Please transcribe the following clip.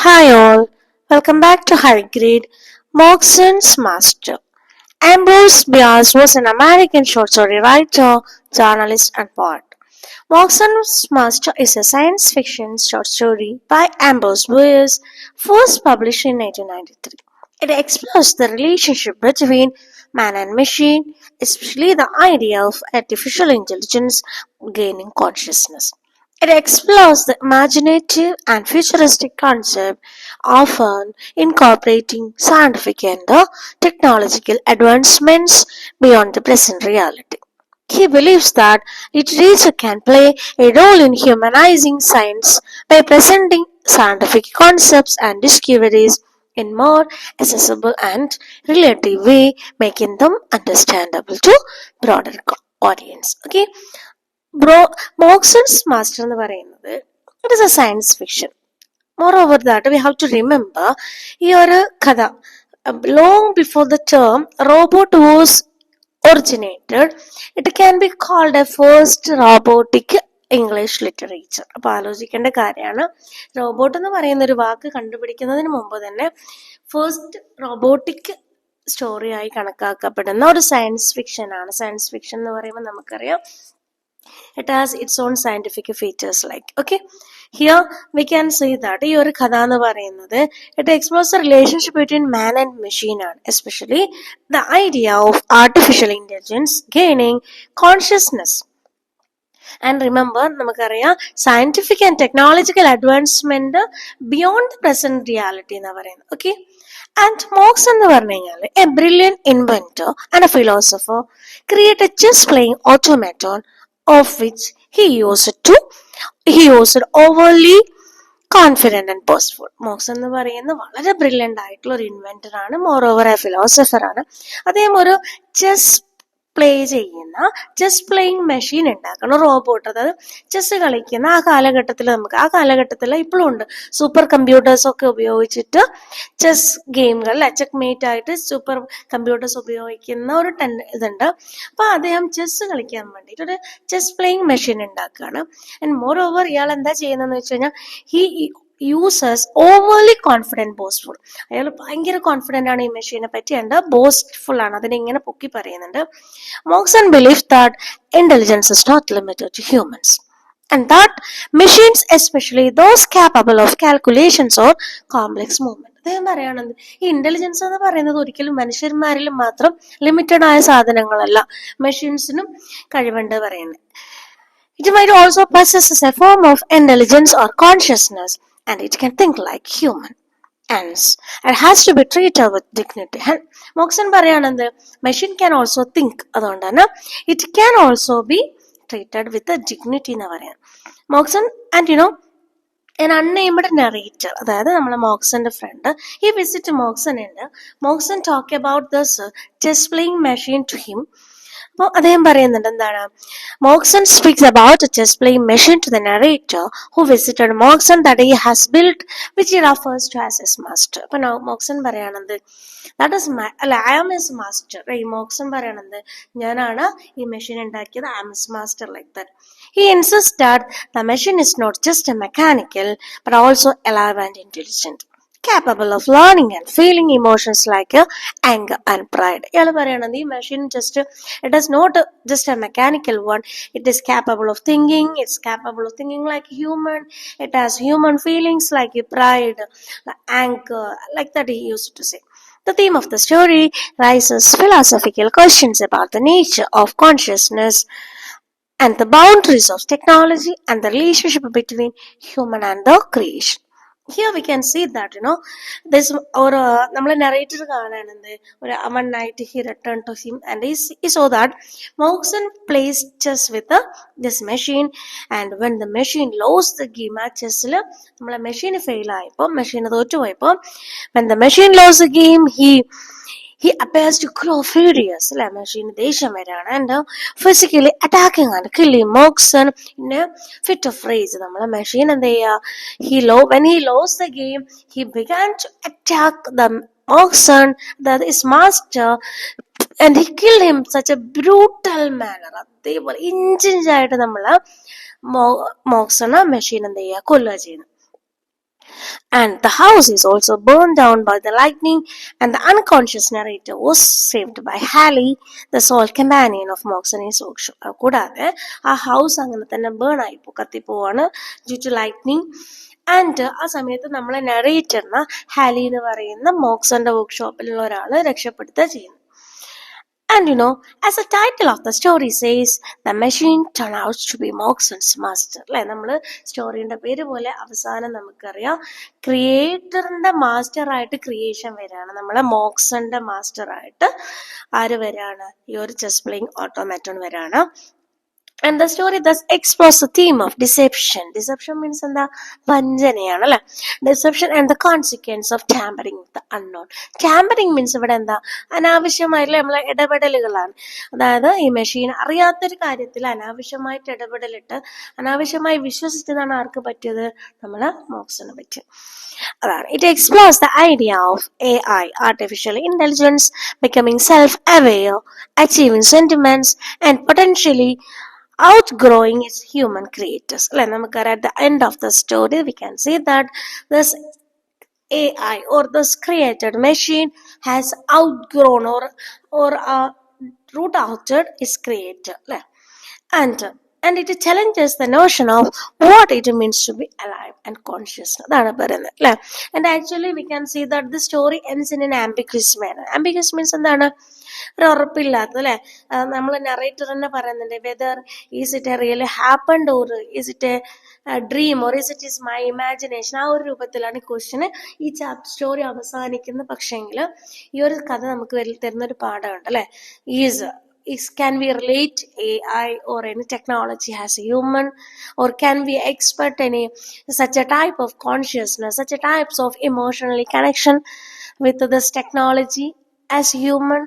Hi all, welcome back to High Grade. Moxon's Master. Ambrose Bierce was an American short story writer, journalist, and poet. Moxon's Master is a science fiction short story by Ambrose Bierce, first published in 1893. It explores the relationship between man and machine, especially the idea of artificial intelligence gaining consciousness. It explores the imaginative and futuristic concept, often incorporating scientific and technological advancements beyond the present reality. He believes that literature can play a role in humanizing science by presenting scientific concepts and discoveries in more accessible and relative way, making them understandable to broader audience. Okay, ബ്രോ Moxon's master എന്ന് പറയുന്നത് it is a science fiction. Moreover that we have to remember ഈ ഒരു കഥ long before the term robot was originated it can be called a first robotic English literature. അപ്പൊ ആലോചിക്കേണ്ട കാര്യമാണ്, robot എന്ന് പറയുന്ന ഒരു വാക്ക് കണ്ടുപിടിക്കുന്നതിന് മുമ്പ് തന്നെ ഫസ്റ്റ് റോബോട്ടിക് സ്റ്റോറിയായി കണക്കാക്കപ്പെടുന്ന ഒരു സയൻസ് ഫിക്ഷൻ ആണ്. സയൻസ് ഫിക്ഷൻ എന്ന് പറയുമ്പോൾ നമുക്കറിയാം it has its own scientific features like. Okay, here we can see that ഈ ഒരു കഥ എന്ന് പറയുന്നത് it explores the relationship between man and machine ആണ്, especially the idea of artificial intelligence gaining consciousness. And remember, നമുക്കറിയാം scientific and technological advancement beyond the present reality എന്ന് പറയുന്നത്. Okay, and Mox എന്ന് പറഞ്ഞു കഴിഞ്ഞാൽ a brilliant inventor and a philosopher created chess playing automaton of which he used overly confident and boastful. Mox എന്ന് പറയുന്ന വളരെ brilliant ആയിട്ടുള്ള ഒരു ഇൻവെന്റർ ആണ്, മോർ ഓവർ എ ഫിലോസഫർ ആണ്. അദ്ദേഹം ഒരു ചെസ് പ്ലേ ചെയ്യുന്ന ചെസ് പ്ലേയിങ് മെഷീൻ ഉണ്ടാക്കണം, റോബോട്ട്. അതായത് ചെസ് കളിക്കുന്ന ആ കാലഘട്ടത്തിൽ ഇപ്പോഴും ഉണ്ട് സൂപ്പർ കമ്പ്യൂട്ടേഴ്സ് ഒക്കെ ഉപയോഗിച്ചിട്ട് ചെസ് ഗെയിമുകൾ ചെക്ക് മേറ്റ് ആയിട്ട് സൂപ്പർ കമ്പ്യൂട്ടേഴ്സ് ഉപയോഗിക്കുന്ന ഒരു ഇതുണ്ട്. അപ്പൊ അദ്ദേഹം ചെസ് കളിക്കാൻ വേണ്ടിയിട്ട് ഒരു ചെസ് പ്ലേയിങ് മെഷീൻ ഉണ്ടാക്കുകയാണ്. ആൻഡ് മോർ ഓവർ ഇയാൾ എന്താ ചെയ്യുന്നതെന്ന് വെച്ച് കഴിഞ്ഞാൽ he users overly confident boastful. അയാൾ ഭയങ്കര കോൺഫിഡൻ്റ് ആണ് ഈ മെഷീനെ പറ്റിയുണ്ട്, ബോസ്റ്റ്ഫുൾ ആണ്, അതിനെ ഇങ്ങനെ പൊക്കി പറയുന്നുണ്ട്. Moxon believe that intelligence is not limited to humans and that machines, especially those capable of calculations or complex movement. അദ്ദേഹം പറയുകയാണെന്ന് ഈ ഇന്റലിജൻസ് എന്ന് പറയുന്നത് ഒരിക്കലും മനുഷ്യന്മാരിലും മാത്രം ലിമിറ്റഡ് ആയ സാധനങ്ങളല്ല, മെഷീൻസിനും കഴിവുണ്ട് പറയുന്നത്. It might also possess a form of intelligence or consciousness, and it can think like human. Hence, it has to be treated with dignity. മോക്സൺ പറയുകയാണെന്ന് മെഷീൻ ക്യാൻ ഓൾസോ തിങ്ക്, അതുകൊണ്ടാണ് it can also be treated with a dignity എന്ന് പറയാം. മോക്സൺ and an unnamed narrator, അതായത് നമ്മളെ മോക്സന്റെ front, ഈ visit Moxon ഉണ്ട്. Moxon talk about this chess playing machine to him. അപ്പോൾ അദ്ദേഹം പറയുന്നുണ്ട് എന്താണ്, Moxon speaks about chess playing machine to the narrator who visited Moxon that he has build which he refers to as his master. അപ്പൊ Moxon പറയണത് that is I am his master. ഈ Moxon പറയണത് ഞാനാണ് ഈ machine ഉണ്ടാക്കിയത്, I am his master like that. He insists that the machine is not just a mechanical but also alive and intelligent, capable of learning and feeling emotions like anger and pride. ഇയാൾ പറയണത് ഈ machine it is not just a mechanical one, it is capable of thinking, it's capable of thinking like human, it has human feelings like pride, like anger, like that he used to say. The theme of the story raises philosophical questions about the nature of consciousness and the boundaries of technology and the relationship between human and the creation. Here we can see that this or നമ്മളെ narrator കാണാണെന്ന് ഒരു one night he returned to him and he saw that Moxon plays chess with this machine, and when the machine lost the game ആ ചെസ്സിൽ നമ്മളെ machine fail ആയപ്പോൾ, machine തോറ്റുപോയപ്പോൾ, when the machine lost the game he appears to grow furious. Machine ദേഷ്യം വരാണ് and physically attacking and killing Moxon in a fit of rage. നമ്മളെ machine എന്ത് ചെയ്യുക, when he lost the game he began to attack the Moxon, that is master, and he killed him such a brutal manner. അതേപോലെ ഇഞ്ചിഞ്ചായിട്ട് നമ്മള് മോക്സണ് machine എന്ത് ചെയ്യുക, കൊല്ലുക ചെയ്യുന്നു. and the house is also burned down by the lightning, and the unconscious narrator was saved by Hallie, the sole companion of Moxon's workshop. കൂടാതെ ആ house അങ്ങനെ തന്നെ ബേൺ ആയി കത്തിപ്പോവാണ് ഡ്യൂ ടു ലൈറ്റ്നിങ്. ആൻഡ് ആ സമയത്ത് നമ്മളെ നറേറ്ററിന് ഹാലി എന്ന് പറയുന്ന മോക്സന്റെ വർക്ക്ഷോപ്പിലുള്ള ഒരാൾ രക്ഷപ്പെടുത്തുക ചെയ്യുന്നു. And as the title of the story says, the machine turned out to be Moxon's master. അല്ലെ, നമ്മള് സ്റ്റോറിന്റെ പേര് പോലെ അവസാനം നമുക്കറിയാം ക്രിയേറ്ററിന്റെ മാസ്റ്റർ ആയിട്ട് ക്രിയേഷൻ വരികയാണ്. നമ്മളെ മോക്സന്റെ മാസ്റ്റർ ആയിട്ട് ആര് വരികയാണ്? ഈ ഒരു ചെസ് പ്ലേയിങ് ഓട്ടോമാറ്റോൺ വരികയാണ്. And the story thus explores the theme of deception. Deception means എന്താ? വഞ്ചനയാണ് അല്ലെ. Deception and the consequence of tampering with the unknown. Tampering means ഇവിടെ എന്താ? അനാവശ്യമായിട്ടുള്ള നമ്മളെ ഇടപെടലുകളാണ്. അതായത് ഈ മെഷീൻ അറിയാത്തൊരു കാര്യത്തിൽ അനാവശ്യമായിട്ട് ഇടപെടലിട്ട് അനാവശ്യമായി വിശ്വസിച്ചതാണ് ആർക്ക് പറ്റിയത്? നമ്മളെ മോക്സിന് പറ്റിയത്. അതാണ്. It explores the idea of AI, artificial intelligence, becoming self-aware, achieving sentiments, and potentially outgrowing its human creators. At the end of the story, we can see that this AI or this created machine has outgrown or root outed its creator. And it challenges the notion of what it means to be alive and conscious. And actually we can see that the story ends in an ambiguous manner. Ambiguous means എന്താണ്? ഒരു ഉറപ്പില്ലാത്ത അല്ലെ. നമ്മൾ narrator തന്നെ പറയുന്നുണ്ട് whether is it A really happened or is it A dream or is it is my imagination. ആ ഒരു രൂപത്തിലാണ് question ഈ സ്റ്റോറി അവസാനിക്കുന്നത്. പക്ഷെങ്കിൽ ഈ ഒരു കഥ നമുക്ക് തരുന്നൊരു പാഠമുണ്ട് അല്ലെ. Can we relate AI or any technology as a human, or can we expect any such a type of consciousness, such a types of emotional connection with this technology as human?